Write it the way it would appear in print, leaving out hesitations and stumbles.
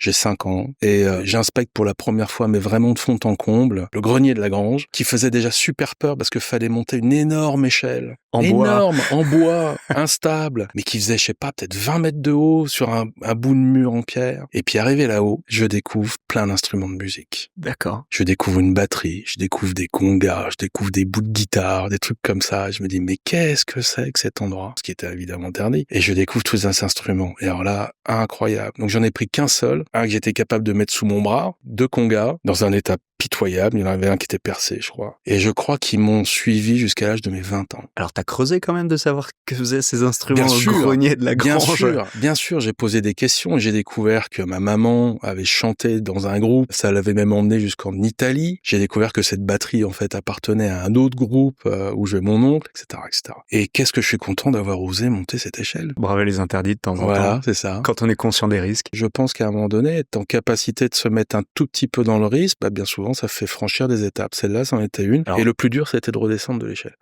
j'ai 5 ans, et j'inspecte pour la première fois, mais vraiment de fond en comble, le grenier de la grange, qui faisait déjà super peur parce que fallait monter une énorme échelle. En Énorme, en bois, instable, mais qui faisait, je sais pas, peut-être 20 mètres de haut sur un bout de mur en pierre. Et puis arrivé là-haut, je découvre plein d'instruments de musique. D'accord. Je découvre une batterie, je découvre des congas, je découvre des bouts de guitare, des trucs comme ça. Je me dis, mais qu'est-ce que c'est que cet endroit? Ce qui était évidemment interdit. Et je découvre tous ces instruments. Et alors là, incroyable. Donc j'en ai pris qu'un seul, un que j'étais capable de mettre sous mon bras, 2 congas, dans un état pitoyable. Il y en avait un qui était percé, je crois. Et je crois qu'ils m'ont suivi jusqu'à l'âge de mes 20 ans. Alors, t'as creusé quand même de savoir que faisaient ces instruments au grenier de la grange. Bien sûr, j'ai posé des questions et j'ai découvert que ma maman avait chanté dans un groupe. Ça l'avait même emmené jusqu'en Italie. J'ai découvert que cette batterie, en fait, appartenait à un autre groupe où jouait mon oncle, etc., etc. Et qu'est-ce que je suis content d'avoir osé monter cette échelle. Braver les interdits de temps en temps. Voilà, c'est ça. Quand on est conscient des risques. Je pense qu'à un moment donné, être en capacité de se mettre un tout petit peu dans le risque, bien souvent, ça fait franchir des étapes. Celle-là, c'en était une. Alors, et le plus dur, c'était de redescendre de l'échelle.